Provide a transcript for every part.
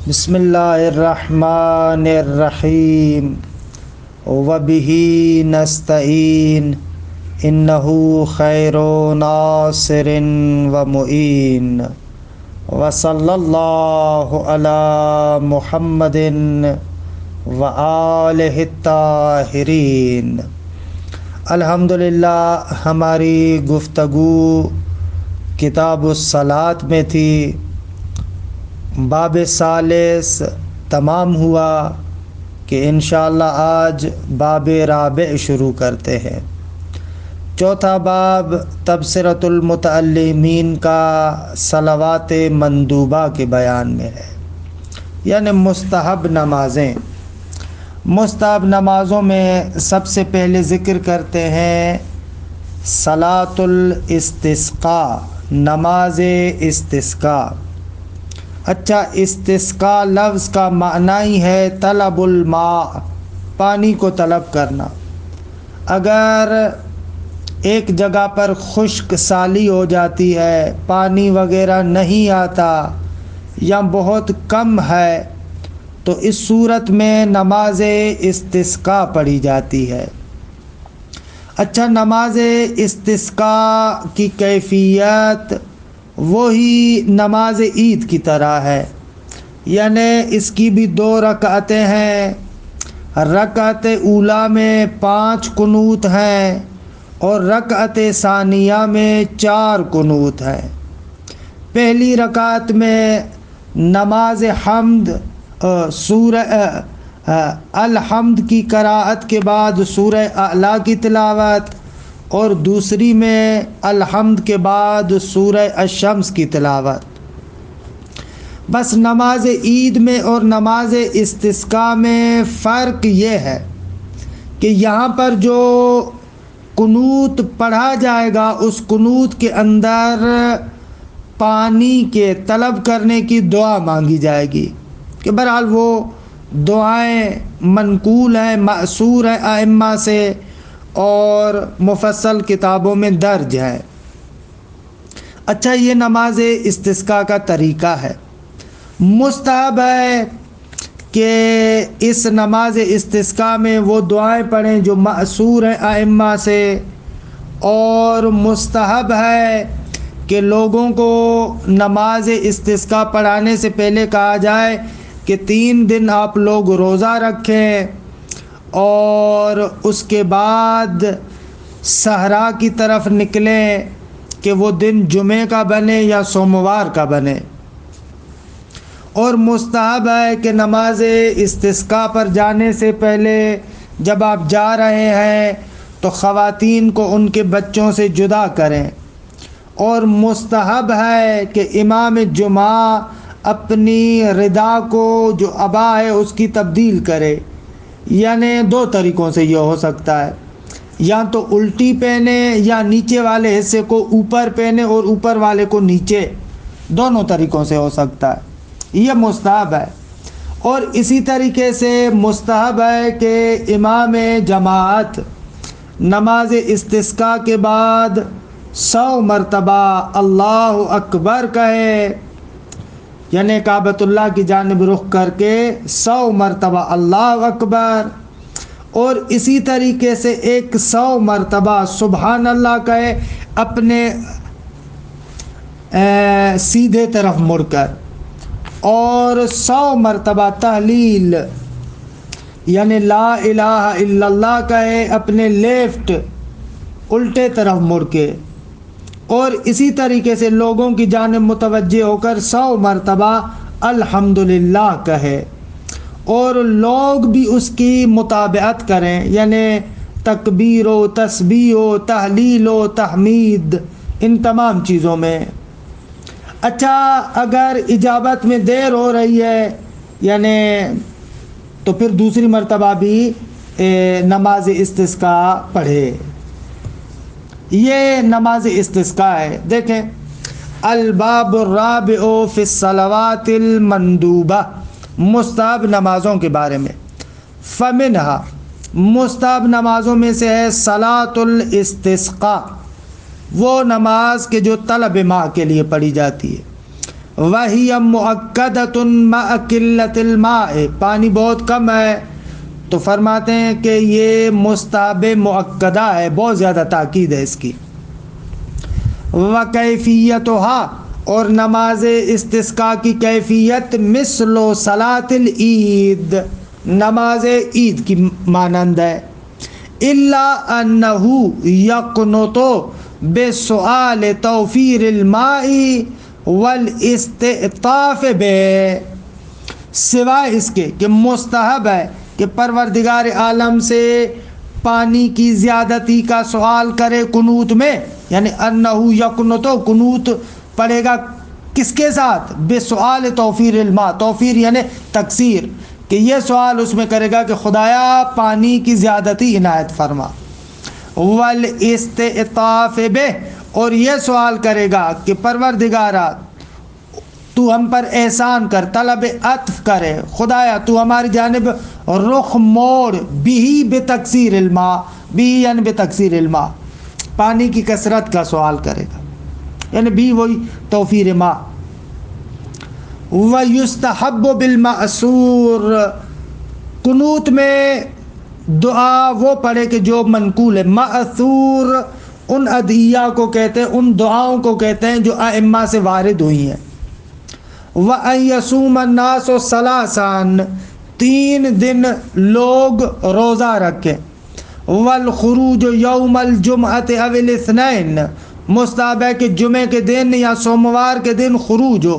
بسم اللہ الرحمن الرحیم وبہ نستعین انہ خیر ناصر ومعین وصلی اللہ علی محمد وآلہ الطاہرین۔ الحمدللہ ہماری گفتگو کتاب الصلاۃ میں تھی۔ باب ثالث تمام ہوا کہ انشاءاللہ آج باب رابع شروع کرتے ہیں۔ چوتھا باب تبصرۃ المتعلمین کا صلوات مندوبہ کے بیان میں ہے، یعنی مستحب نمازیں۔ مستحب نمازوں میں سب سے پہلے ذکر کرتے ہیں صلاۃ الاستسقاء، نماز استسقاء۔ اچھا، استسقاء لفظ کا معنی ہی ہے طلب الماء، پانی کو طلب کرنا۔ اگر ایک جگہ پر خشک سالی ہو جاتی ہے، پانی وغیرہ نہیں آتا یا بہت کم ہے، تو اس صورت میں نماز استسقاء پڑھی جاتی ہے۔ اچھا، نماز استسقاء کی کیفیت وہی نماز عید کی طرح ہے، یعنی اس کی بھی 2 رکعتیں ہیں۔ رکعت اولیٰ میں 5 قنوت ہیں اور رکعت ثانیہ میں 4 قنوت ہیں۔ پہلی رکعت میں نماز حمد سورہ الحمد کی قراءت کے بعد سورہ اعلیٰ کی تلاوت، اور دوسری میں الحمد کے بعد سورہ الشمس کی تلاوت۔ بس نماز عید میں اور نماز استسقاء میں فرق یہ ہے کہ یہاں پر جو قنوت پڑھا جائے گا اس قنوت کے اندر پانی کے طلب کرنے کی دعا مانگی جائے گی، کہ بہرحال وہ دعائیں منقول ہیں، مأثور ہیں ائمہ سے اور مفصل کتابوں میں درج ہے۔ اچھا، یہ نماز استسقاء کا طریقہ ہے۔ مستحب ہے کہ اس نماز استسقاء میں وہ دعائیں پڑھیں جو مأثور ہیں ائمہ سے، اور مستحب ہے کہ لوگوں کو نماز استسقاء پڑھانے سے پہلے کہا جائے کہ 3 دن آپ لوگ روزہ رکھیں، اور اس کے بعد صحرا کی طرف نکلیں کہ وہ دن جمعہ کا بنے یا سوموار کا بنے۔ اور مستحب ہے کہ نماز استسقاء پر جانے سے پہلے جب آپ جا رہے ہیں تو خواتین کو ان کے بچوں سے جدا کریں، اور مستحب ہے کہ امام جمعہ اپنی ردا کو جو عبا ہے اس کی تبدیل کرے۔ یعنی 2 طریقوں سے یہ ہو سکتا ہے، یا تو الٹی پہنے یا نیچے والے حصے کو اوپر پہنے اور اوپر والے کو نیچے، دونوں طریقوں سے ہو سکتا ہے، یہ مستحب ہے۔ اور اسی طریقے سے مستحب ہے کہ امام جماعت نماز استسقاء کے بعد 100 مرتبہ اللہ اکبر کہے، یعنی کعبۃ اللہ کی جانب رخ کر کے 100 مرتبہ اللہ اکبر، اور اسی طریقے سے 100 مرتبہ سبحان اللہ کہے اپنے سیدھے طرف مڑ کر، اور 100 مرتبہ تحلیل یعنی لا الہ الا اللہ کہے اپنے لیفٹ الٹے طرف مڑ کے، اور اسی طریقے سے لوگوں کی جانب متوجہ ہو کر 100 مرتبہ الحمدللہ کہے، اور لوگ بھی اس کی متابعت کریں، یعنی تکبیر و تسبیح و تحلیل و تحمید، ان تمام چیزوں میں۔ اچھا، اگر اجابت میں دیر ہو رہی ہے یعنی تو پھر دوسری مرتبہ بھی نماز استسقاء پڑھے۔ یہ نماز استسقاء ہے۔ دیکھیں، الباب الرابع فی الصلوات المندوبہ، مستحب نمازوں کے بارے میں۔ فمنہا، مستحب نمازوں میں سے ہے صلاۃ الاستسقاء، وہ نماز کہ جو طلب ماء کے لیے پڑھی جاتی ہے۔ وَهِيَ مُؤَكَّدَةٌ مَعَ قِلَّةِ الْمَاءِ، پانی بہت کم ہے تو فرماتے ہیں کہ یہ مستحب مؤکدہ ہے، بہت زیادہ تاکید ہے اس کی۔ وَكَيْفِيَّتُهَا، اور نماز استسقاء کی کیفیت مثل صلاۃ العید، نماز عید کی مانند ہے۔ الا انہ یقنط بسؤال توفیر الماء والاستعطاف بہ، سوائے اس کے کہ مستحب ہے کہ پروردگار عالم سے پانی کی زیادتی کا سوال کرے قنوت میں، یعنی انہ یقنط، قنوت پڑھے گا کس کے ساتھ؟ بسؤال توفیر الماء، توفیر یعنی تکثیر، کہ یہ سوال اس میں کرے گا کہ خدایا پانی کی زیادتی عنایت فرما۔ والاستعطاف بہ، اور یہ سوال کرے گا کہ پروردگارا تو ہم پر احسان کر، طلب عطف کرے، خدایا تو ہماری جانب رخ موڑ، بھی بتکثیر الماء، بھی یعنی بتکثیر الماء، پانی کی کثرت کا سوال کرے گا، یعنی بھی وہی توفیر ماء۔ وَيُسْتَحَبُّ بِالْمَأْثُورِ، قنوت میں دعا وہ پڑھے کہ جو منقول ہے۔ مأثور ان ادعیہ کو کہتے ہیں، ان دعاؤں کو کہتے ہیں جو ائمہ سے وارد ہوئی ہیں۔ وَأَن يَصُومَ النَّاسُ ثَلَاثًا، 3 دن لوگ روزہ رکھیں۔ وَالْخُرُوجُ يَوْمَ الْجُمْعَةِ أَوِ الْاثْنَيْنِ، مستحب ہے کہ جمعے کے دن یا سوموار کے دن خروج ہو۔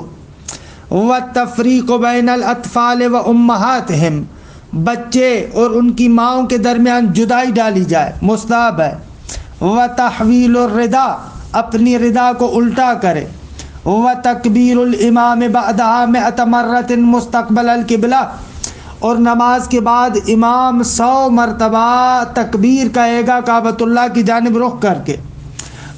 وَالتَّفْرِيقُ بَيْنَ الْأَطْفَالِ وَأُمَّهَاتِهِمْ، بچے اور ان کی ماؤں کے درمیان جدائی ڈالی جائے، مستحب ہے۔ وَتَحْوِيلُ الرِّدَا، اپنی ردا کو الٹا کرے۔ وَتَكْبِيرُ الْإِمَامِ بَعْدَهَا 100 مرة مُسْتَقْبَلَ الْقِبْلَةِ، اور نماز کے بعد امام 100 مرتبہ تکبیر کہے گا کعبۃ اللہ کی جانب رخ کر کے۔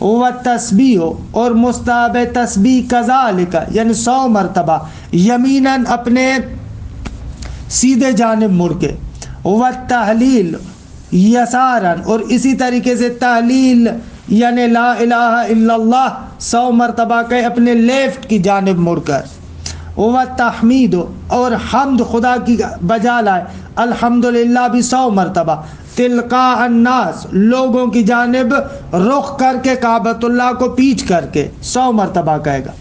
وَالتَّسْبِیحُ، اور مستحب تسبیح کذالک، یعنی 100 مرتبہ یمیناً اپنے سیدھے جانب مڑ کے۔ وَالتَّحْلِیل یساراً، اور اسی طریقے سے تحلیل یعنی لا الہ الا اللہ 100 مرتبہ کہ اپنے لیفٹ کی جانب مڑ کر۔ وَالتَّحْمِیدُ، اور حمد خدا کی بجا لائے، الحمدللہ بھی 100 مرتبہ، تلقاء الناس، لوگوں کی جانب رخ کر کے، کعبۃ اللہ کو پیچھ کر کے 100 مرتبہ کہے گا۔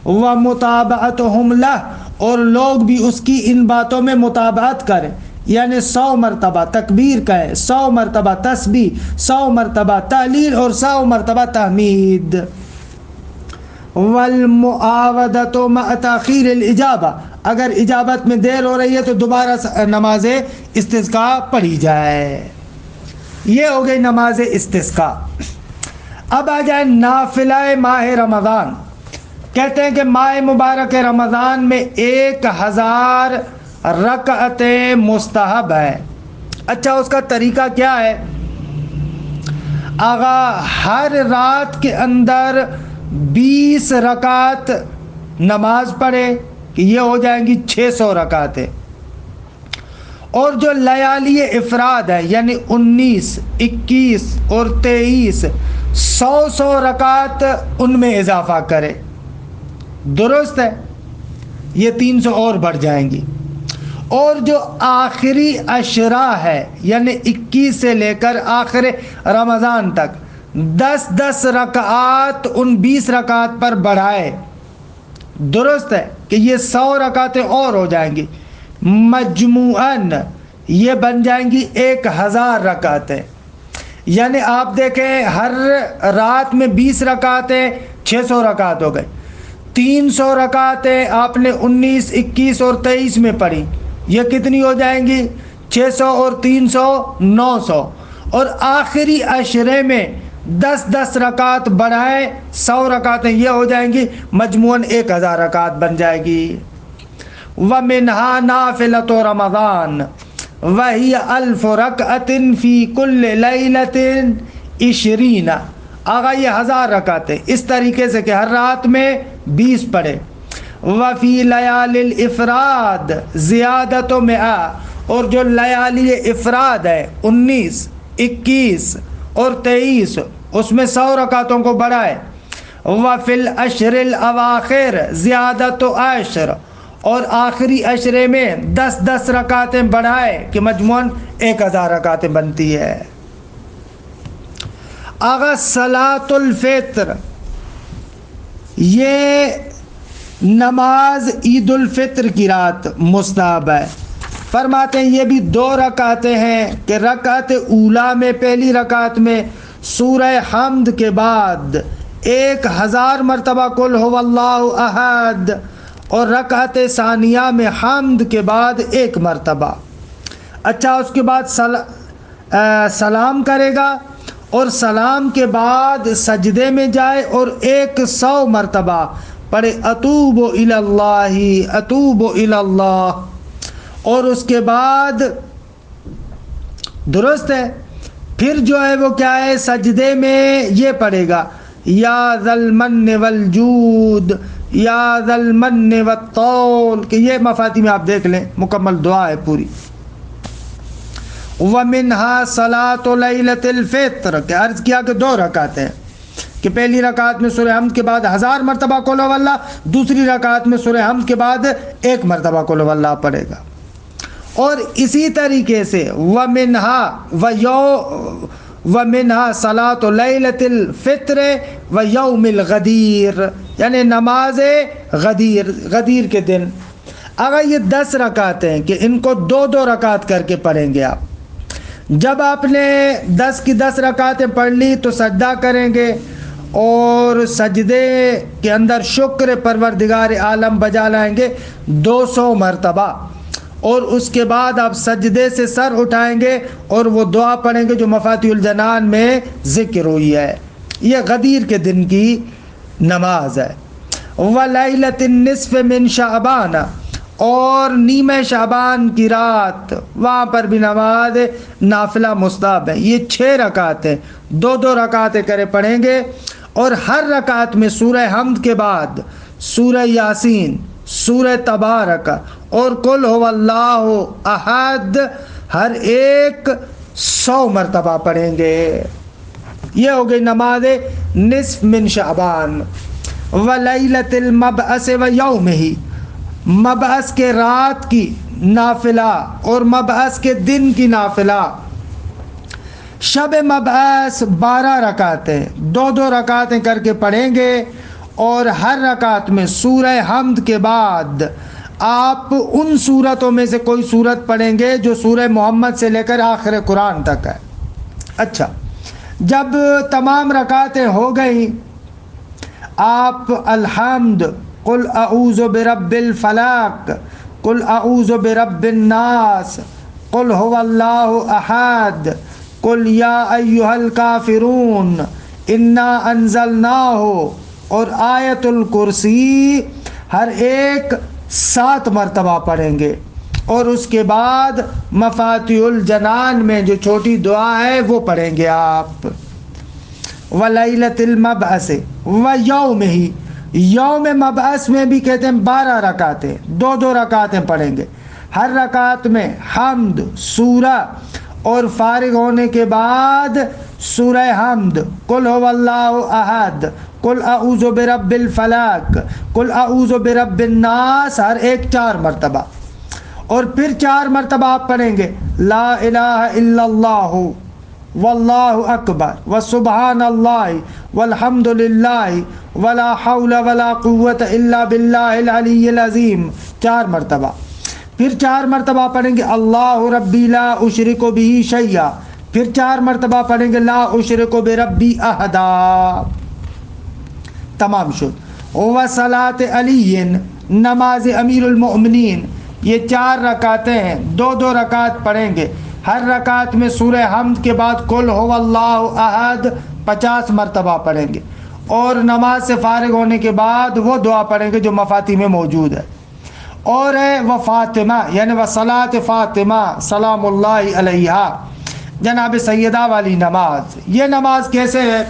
وَمُتَابَعَتُهُمْ لَهُ، اور لوگ بھی اس کی ان باتوں میں مطابعت کریں، یعنی 100 مرتبہ تکبیر کہے، 100 مرتبہ تسبیح، 100 مرتبہ تحلیل اور 100 مرتبہ تحمید۔ وَالْمُعَاوَدَةُ مَعَ تَأْخِيرِ الْإِجَابَةِ، اگر اجابت میں دیر ہو رہی ہے تو دوبارہ نماز استسقاء پڑھی جائے۔ یہ ہو گئی نماز استسقاء۔ اب آ جائیں نافلہ ماہ رمضان۔ کہتے ہیں کہ ماہ مبارک رمضان میں 1000 رکعتیں مستحب ہیں۔ اچھا اس کا طریقہ کیا ہے؟ آغا ہر رات کے اندر 20 رکعت نماز پڑھے کہ یہ ہو جائیں گی 600 رکعتیں، اور جو لیالی افراد ہے یعنی 19، 21 اور 23، 100 رکعت ان میں اضافہ کرے، درست ہے، یہ 300 اور بڑھ جائیں گی۔ اور جو آخری عشرہ ہے یعنی 21 سے لے کر آخر رمضان تک 10 رکعات ان 20 رکعات پر بڑھائے، درست ہے کہ یہ 100 رکعتیں اور ہو جائیں گی، مجموعاً یہ بن جائیں گی 1000 رکعتیں۔ یعنی آپ دیکھیں ہر رات میں 20 رکعتیں، 600 رکعت ہو گئے، 300 رکعتیں آپ نے 19، 21 اور 23 میں پڑھی، یہ کتنی ہو جائیں گی؟ 600 اور 300 900، اور آخری عشرے میں 10 رکعت بڑھائیں، 100 رکعتیں یہ ہو جائیں گی، مجموعاً 1000 رکعت بن جائے گی۔ وَمِنْهَا نَافِلَةُ رَمَضَانَ وَهِيَ 1000 رَكْعَةٍ فِي كُلِّ لَيْلَةٍ 20، آگا یہ 1000 رکعتیں اس طریقے سے کہ ہر رات میں 20 پڑھے۔ وفی لیال الافراد زیادت و 100، اور جو لیالی افراد ہے 19، 21 اور 23 اس میں 100 رکعتوں کو بڑھائے۔ وفی العشر الاواخر زیادت و عشر، اور آخری عشرے میں 10 رکعتیں بڑھائے کہ مجموعاً 1000 رکعتیں بنتی ہے۔ آغا صلاۃ الفطر، یہ نماز عید الفطر کی رات مستحب ہے۔ فرماتے ہیں یہ بھی 2 رکعتیں ہیں کہ رکعت اولا میں، پہلی رکعت میں سورہ حمد کے بعد 1000 مرتبہ قل هو اللہ احد، اور رکعت ثانیہ میں حمد کے بعد 1 مرتبہ۔ اچھا، اس کے بعد سلام کرے گا، اور سلام کے بعد سجدے میں جائے اور 100 مرتبہ پڑھے اتوب الی اللہ اتوب الی اللہ، اور اس کے بعد درست ہے پھر جو ہے وہ کیا ہے، سجدے میں یہ پڑھے گا یا ذا المن والجود یا ذا المن والطول، کہ یہ مفاتی میں آپ دیکھ لیں، مکمل دعا ہے پوری۔ وَمِنْهَا صَلَاةُ لَيْلَةِ الْفِطْر، کہ عرض کیا کہ 2 رکعتیں ہیں کہ پہلی رکعت میں سورہ حمد کے بعد 1000 مرتبہ قل هو اللہ، دوسری رکعت میں سورہ حمد کے بعد 1 مرتبہ قل هو اللہ پڑھے گا۔ اور اسی طریقے سے وَمِنْهَا صَلَاةُ لَيْلَةِ الْفِطْرِ وَيَوْمِ الْغَدِيرِ، یعنی نماز غدیر کے دن۔ اگر یہ 10 رکعتیں ہیں کہ ان کو 2 رکعت کر کے پڑھیں گے آپ۔ جب آپ نے 10 کی 10 رکعتیں پڑھ لی تو سجدہ کریں گے، اور سجدے کے اندر شکر پروردگار عالم بجا لائیں گے 200 مرتبہ، اور اس کے بعد آپ سجدے سے سر اٹھائیں گے اور وہ دعا پڑھیں گے جو مفاتیح الجنان میں ذکر ہوئی ہے۔ یہ غدیر کے دن کی نماز ہے۔ وَلَيْلَةِ النِّصْفِ مِنْ شَعْبَانَ، اور نیمہ شعبان کی رات، وہاں پر بھی نماز نافلہ مستحب ہے۔ یہ 6 رکعتیں 2 رکعتیں کرے پڑھیں گے، اور ہر رکعت میں سورہ حمد کے بعد سورہ یاسین، سورہ تبارک اور قل هو اللہ احد ہر ایک 100 مرتبہ پڑھیں گے۔ یہ ہو گئی نماز نصف من شعبان۔ وَلَيْلَةِ الْمَبْعَثِ وَيَوْمِهِ، مبعث کے رات کی نافلہ اور مبعث کے دن کی نافلہ۔ شب مبعث 12 رکعتیں 2 رکعتیں کر کے پڑھیں گے، اور ہر رکعت میں سورہ حمد کے بعد آپ ان سورتوں میں سے کوئی سورت پڑھیں گے جو سورہ محمد سے لے کر آخر قرآن تک ہے۔ اچھا، جب تمام رکعتیں ہو گئیں، آپ الحمد، قل اعوذ برب الفلق، قل اعوذ برب الناس، قل هو اللہ احد، قل یا ایھا الکافرون، انا انزلناہ، اور آیت الکرسی ہر ایک 7 مرتبہ پڑھیں گے، اور اس کے بعد مفاتیح الجنان میں جو چھوٹی دعا ہے وہ پڑھیں گے آپ۔ وَلَيْلَةِ الْمَبْعَثِ وَيَوْمِهِ، یوم مبعث میں بھی کہتے ہیں 12 رکعتیں 2 رکعتیں پڑھیں گے، ہر رکعت میں حمد سورہ، اور فارغ ہونے کے بعد سورہ حمد، قل هو اللہ احد، قل اعوذ برب الفلق، قل اعوذ برب الناس ہر ایک 4 مرتبہ، اور پھر 4 مرتبہ آپ پڑھیں گے لا الہ الا اللہ واللہ اکبر وسبحان اللہ والحمد للہ ولا حول ولا قوت الا باللہ العلی العظیم 4 مرتبہ، پھر 4 مرتبہ پڑھیں گے اللہ ربی لا اشرک بہ شیئا، پھر 4 مرتبہ پڑھیں گے لا اشرک بربی احدا، تمام شد۔ وصلاۃ علی، نماز امیر المؤمنین، یہ 4 رکعتیں ہیں 2 رکعت پڑھیں گے، ہر رکعت میں سورہ حمد کے بعد قل هو اللہ احد 50 مرتبہ پڑھیں گے، اور نماز سے فارغ ہونے کے بعد وہ دعا پڑھیں گے جو مفاتیح میں موجود ہے، اور ہے وہ فاطمہ یعنی وصلاۃ فاطمہ سلام اللہ علیہا، جناب سیدہ والی نماز۔ یہ نماز کیسے ہے؟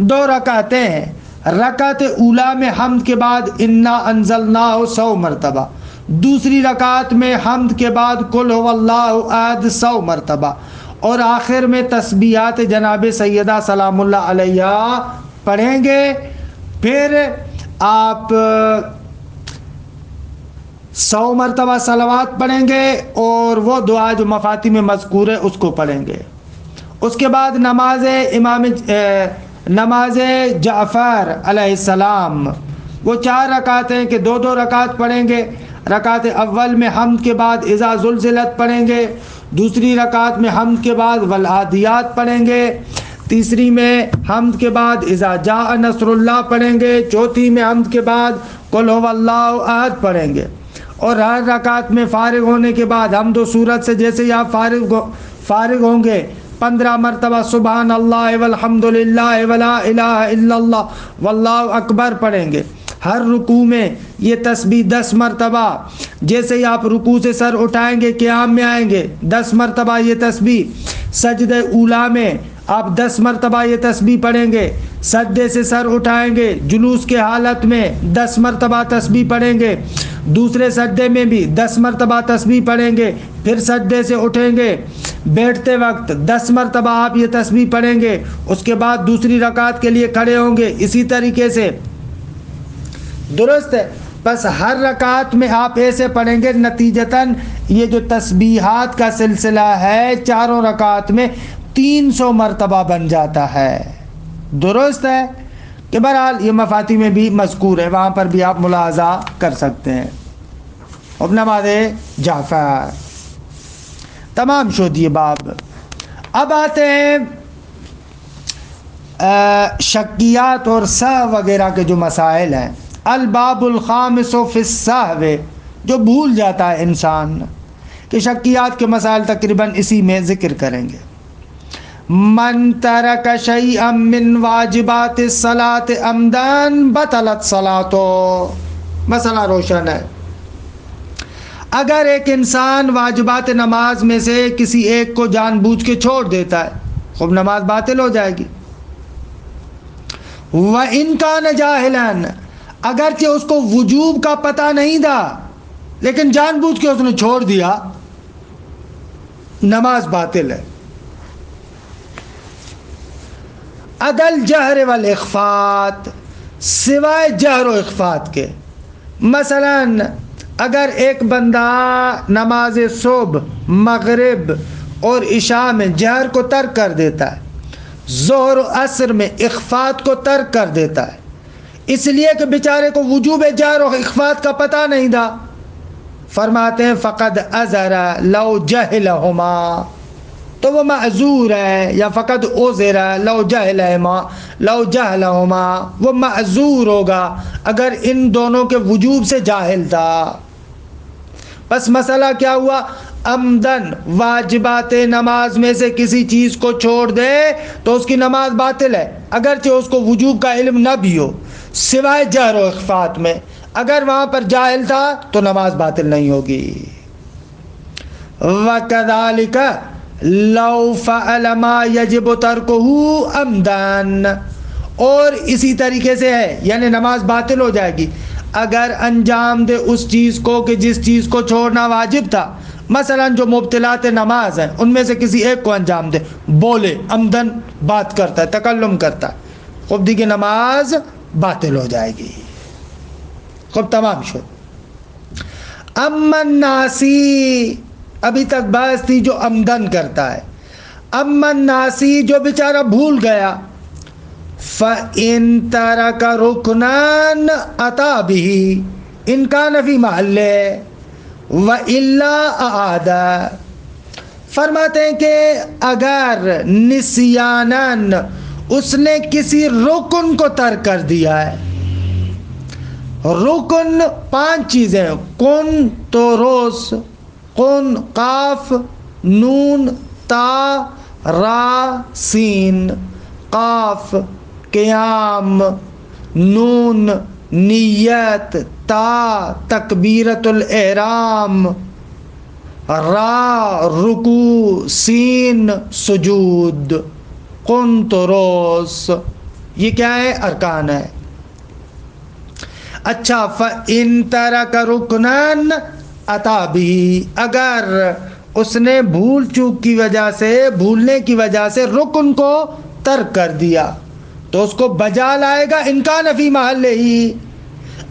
2 رکعتیں ہیں، رکعت اولا میں حمد کے بعد انا انزلناہ 100 مرتبہ، دوسری رکعت میں حمد کے بعد قل هو اللہ احد 100 مرتبہ، اور آخر میں تسبیحات جناب سیدہ سلام اللہ علیہا پڑھیں گے، پھر آپ 100 مرتبہ صلوات پڑھیں گے اور وہ دعا جو مفاتی میں مذکور ہے اس کو پڑھیں گے۔ اس کے بعد نماز جعفر علیہ السلام، وہ 4 رکعتیں کہ 2 رکعت پڑھیں گے۔ رکعت اول میں حمد کے بعد اذا زلزلت پڑھیں گے، دوسری رکعت میں حمد کے بعد والعادیات پڑھیں گے، تیسری میں حمد کے بعد اذا جاء نصر اللہ پڑھیں گے، چوتھی میں حمد کے بعد قل هو اللہ احد پڑھیں گے۔ اور ہر رکعت میں فارغ ہونے کے بعد حمد و سورت سے جیسے ہی آپ فارغ ہوں گے 15 مرتبہ سبحان اللہ والحمد للہ ولا الہ الا اللہ واللہ اکبر پڑھیں گے۔ ہر رکوع میں یہ تسبیح 10 مرتبہ، جیسے ہی آپ رکوع سے سر اٹھائیں گے قیام میں آئیں گے 10 مرتبہ یہ تسبیح، سجدہ اولیٰ میں آپ 10 مرتبہ یہ تسبیح پڑھیں گے، سجدے سے سر اٹھائیں گے جلوس کے حالت میں 10 مرتبہ تسبیح پڑھیں گے، دوسرے سجدے میں بھی 10 مرتبہ تسبیح پڑھیں گے، پھر سجدے سے اٹھیں گے، بیٹھتے وقت 10 مرتبہ آپ یہ تسبیح پڑھیں گے، اس کے بعد دوسری رکعت کے لیے کھڑے ہوں گے اسی طریقے سے، درست ہے؟ بس ہر رکعت میں آپ ایسے پڑھیں گے، نتیجتاً یہ جو تسبیحات کا سلسلہ ہے 4 رکعت میں 300 مرتبہ بن جاتا ہے، درست ہے؟ کہ بہرحال یہ مفاتی میں بھی مذکور ہے، وہاں پر بھی آپ ملاحظہ کر سکتے ہیں۔ اب نماز جعفر تمام شد یہ باب۔ اب آتے ہیں شکیات اور سہو وغیرہ کے جو مسائل ہیں۔ الباب الخامس فی السہو، جو بھول جاتا ہے انسان، کہ شکیات کے مسائل تقریباً اسی میں ذکر کریں گے۔ من ترک شیئا من واجبات الصلاة عمداً بطلت صلاته، مسئلہ روشن ہے۔ اگر ایک انسان واجبات نماز میں سے کسی ایک کو جان بوجھ کے چھوڑ دیتا ہے، خوب نماز باطل ہو جائے گی۔ وَإِن كَانَ جَاهِلًا، اگرچہ اس کو وجوب کا پتہ نہیں تھا لیکن جان بوجھ کے اس نے چھوڑ دیا، نماز باطل ہے۔ عدل جہر والاخفات، سوائے جہر و اخفات کے، مثلا اگر ایک بندہ نماز صبح، مغرب اور عشاء میں جہر کو ترک کر دیتا ہے، ظہر و عصر میں اخفات کو ترک کر دیتا ہے، اس لیے کہ بیچارے کو وجوب جہر و اخفات کا پتہ نہیں تھا، فرماتے ہیں فقد عذر لو جہلہما، تو وہ معذور ہے، یا فقد عذر لو جہلہما، وہ معذور ہوگا اگر ان دونوں کے وجوب سے جاہل تھا۔ بس مسئلہ کیا ہوا؟ عمدن واجبات نماز میں سے کسی چیز کو چھوڑ دے تو اس کی نماز باطل ہے، اگرچہ اس کو وجوب کا علم نہ بھی ہو، سوائے جہر و اخفات میں۔ اگر وہاں پر جاہل تھا تو نماز باطل نہیں ہوگی۔ وَكَذَلِكَ لَوْ فَعَلَ مَا يَجِبُ تَرْكُهُ عَمْدًا، اور اسی طریقے سے ہے، یعنی نماز باطل ہو جائے گی اگر انجام دے اس چیز کو کہ جس چیز کو چھوڑنا واجب تھا، مثلا جو مبطلات نماز ہیں ان میں سے کسی ایک کو انجام دے، بولے عمدن بات کرتا ہے، تکلم کرتا ہے، خود دی کی نماز باطل ہو جائے گی۔ خب تمام شد۔ اما الناسی، ابھی تک بحث تھی جو عمدن کرتا ہے، اما الناسی جو بیچارہ بھول گیا، فَإِن تَرَكَ رُكْنًا أَتَى بِهِ إِن كَانَ فِي مَحَلِّهِ وَإِلَّا أَعَادَ، فرماتے ہیں کہ اگر نسیاناً اس نے کسی رکن کو ترک کر دیا ہے، رکن 5 چیزیں، کن تو روز، کن قاف نون تا را سین، قاف قیام، نون نیت، تا تکبیرت الاحرام، را رکوع، سین سجود، قن تو روز، یہ کیا ہے؟ ارکان ہے۔ اچھا، فَإِن تَرَكَ رُكْنًا أَتَى بِهِ، اگر اس نے بھول چوک کی وجہ سے، بھولنے کی وجہ سے رکن کو ترک کر دیا، تو اس کو بجا لائے گا ان کان فی محل ہی،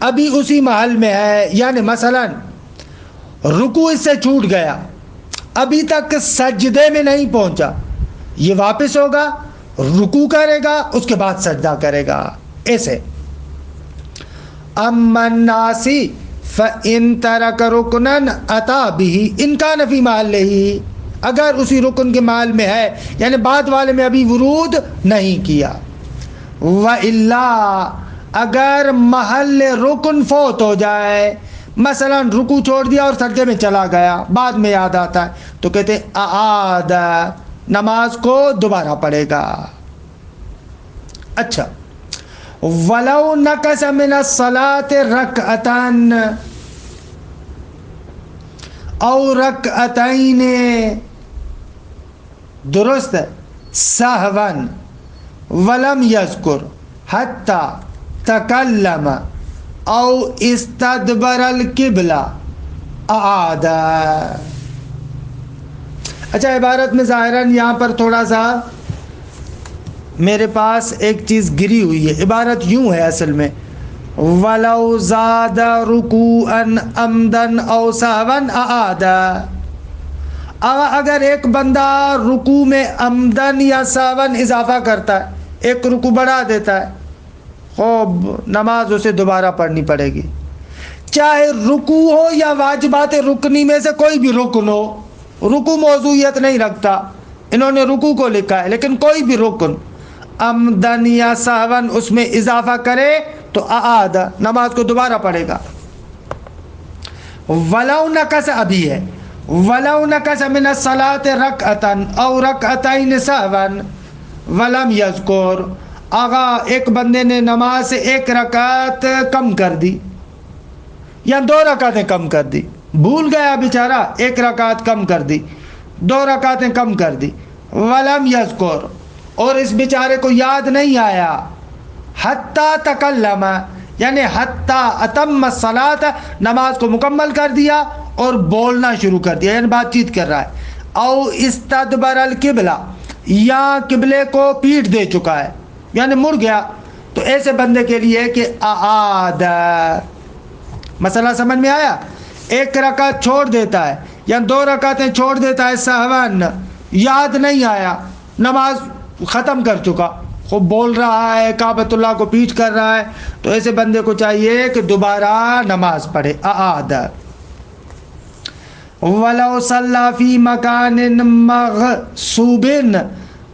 ابھی اسی محل میں ہے. یعنی مثلا رکوع اس سے چھوٹ گیا، ابھی تک سجدے میں نہیں پہنچا، یہ واپس ہوگا، رکوع کرے گا، اس کے بعد سجدہ کرے گا. ایسے اما الناسی فَإِن تَرَكَ رُكْنًا أَتَى بِهِ إِن كَانَ فِي مَحَلِّهِ، اگر اسی رکن کے محل میں ہے، یعنی بعد والے میں ابھی ورود نہیں کیا. وَإِلَّا، اگر محل رکن فوت ہو جائے، مثلا رکوع چھوڑ دیا اور سجدے میں چلا گیا، بعد میں یاد آتا ہے تو کہتے اعاد، نماز کو دوبارہ پڑھے گا. اچھا، وَلَوْ نَقَصَ مِنَ الصَّلَاةِ رَكْعَةً أَوْ رَكْعَتَيْنِ، درست ہے، سَهْوًا وَلَمْ يَذْكُرْ حَتَّى تَكَلَّمَ أَوْ اسْتَدْبَرَ الْقِبْلَةَ أَعَادَ. اچھا، عبارت میں ظاہراً یہاں پر تھوڑا سا میرے پاس ایک چیز گری ہوئی ہے. عبارت یوں ہے اصل میں، وَلَوْ زَادَ رُكُوعًا عَمْدًا أَوْ سَهْوًا أَعَادَ. اگر ایک بندہ رکوع میں عمدن یا سہون اضافہ کرتا ہے، ایک رکوع بڑھا دیتا ہے، خوب نماز اسے دوبارہ پڑھنی پڑے گی. چاہے رکوع ہو یا واجبات رکنی میں سے کوئی بھی رکن ہو، رکوع موضوعیت نہیں رکھتا، انہوں نے رکوع کو لکھا ہے، لیکن کوئی بھی رکن عمدن یا سہون اس میں اضافہ کرے تو اعاد، نماز کو دوبارہ پڑھے گا. وَلَوْ نَقَصَ، ابھی ہے، وَلَوْ نَقَصَ مِنَ الصَّلَاةِ رَكْعَةً أَوْ رَكْعَتَيْنِ سَهْوًا وَلَمْ يَذْكُرْ، ایک بندے نے نماز سے ایک رکعت کم کر دی یا 2 رکعتیں کم کر دی، بھول گیا بیچارہ، ایک رکعت کم کر دی، 2 رکعتیں کم کر دی. وَلَمْ يَذْكُرْ، اور اس بیچارے کو یاد نہیں آیا، حَتَّى تَكَلَّمَ، یعنی حَتَّى أَتَمَّ الصَّلَاةَ، نماز کو مکمل کر دیا اور بولنا شروع کر دیا، یعنی بات چیت کر رہا ہے. او استدبر القبلہ، یا قبلے کو پیٹ دے چکا ہے، یعنی مڑ گیا، تو ایسے بندے کے لیے کہ اعاد. مسئلہ سمجھ میں آیا؟ ایک رکعت چھوڑ دیتا ہے یا 2 رکعتیں چھوڑ دیتا ہے سہون، یاد نہیں آیا، نماز ختم کر چکا، خوب بول رہا ہے، کعبۃ اللہ کو پیٹ کر رہا ہے، تو ایسے بندے کو چاہیے کہ دوبارہ نماز پڑھے. اعاد. وَلَوْ صَلَّى فِي مَكَانٍ مَغْصُوبٍ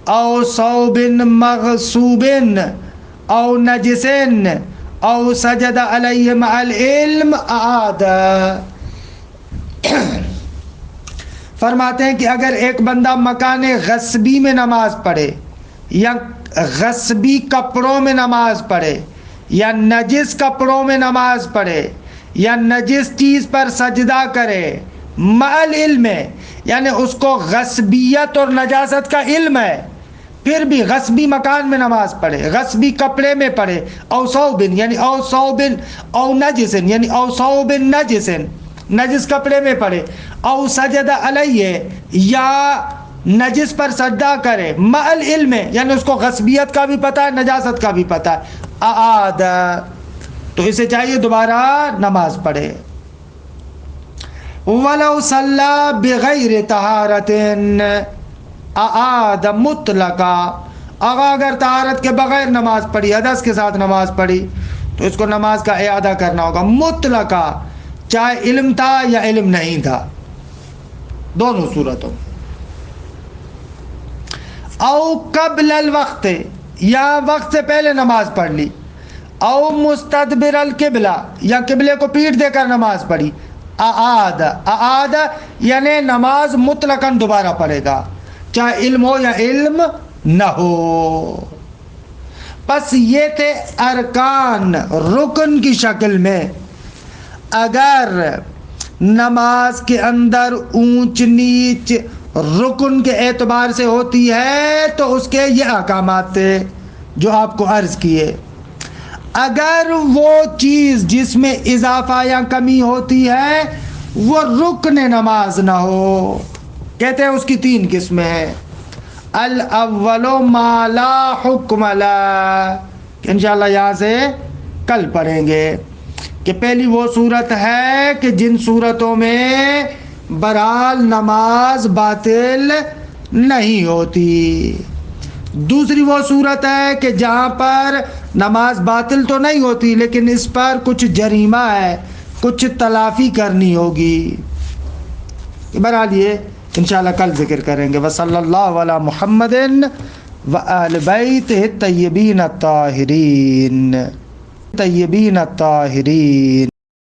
أَوْ ثَوْبٍ مَغْصُوبٍ أَوْ نَجِسٍ أَوْ سَجَدَ عَلَيْهِ مَعَ الْعِلْمِ أَعَادَ. فرماتے ہیں کہ اگر ایک بندہ مکان غصبی میں نماز پڑھے یا غصبی کپڑوں میں نماز پڑھے یا نجس کپڑوں میں نماز پڑھے یا نجس چیز پر سجدہ کرے، مع العلم، یعنی اس کو غصبیت اور نجاست کا علم ہے، پھر بھی غصبی مکان میں نماز پڑھے، غصبی کپڑے میں پڑھے، او ثوبن، یعنی او ثوبن او نجسن، یعنی او ثوبن نجسن، نجس کپڑے میں پڑھے، او سجد علیہ، یا نجس پر سجدہ کرے، مع العلم، یعنی اس کو غصبیت کا بھی پتہ ہے، نجاست کا بھی پتہ ہے، اعاد، تو اسے چاہیے دوبارہ نماز پڑھے. وَلَوْ صَلَّى بِغَيْرِ طَهَارَةٍ اعاد مطلقا، اگر طہارت کے بغیر نماز پڑھی، حدث کے ساتھ نماز پڑھی، تو اس کو نماز کا اعادہ کرنا ہوگا مطلقا، چاہے علم تھا یا علم نہیں تھا، دونوں صورتوں. او قبل الوقت، یا وقت سے پہلے نماز پڑھ لی، او مستدبر القبلہ، یا قبلے کو پیٹ دے کر نماز پڑھی، اعاد. اعاد یعنی نماز مطلقاً دوبارہ پڑھے گا، چاہے علم ہو یا علم نہ ہو. بس یہ تھے ارکان رکن کی شکل میں. اگر نماز کے اندر اونچ نیچ رکن کے اعتبار سے ہوتی ہے تو اس کے یہ احکامات تھے جو آپ کو عرض کیے. اگر وہ چیز جس میں اضافہ یا کمی ہوتی ہے وہ رکن نماز نہ ہو، کہتے ہیں اس کی 3 قسمیں ہیں. الاول ما لا حکم لہ، انشاءاللہ یہاں سے کل پڑھیں گے کہ پہلی وہ صورت ہے کہ جن صورتوں میں بہرحال نماز باطل نہیں ہوتی، دوسری وہ صورت ہے کہ جہاں پر نماز باطل تو نہیں ہوتی لیکن اس پر کچھ جریمہ ہے، کچھ تلافی کرنی ہوگی۔ بہرحال یہ انشاءاللہ کل ذکر کریں گے۔ وصلی اللہ علی محمد وآل بیتہ الطیبین الطاہرین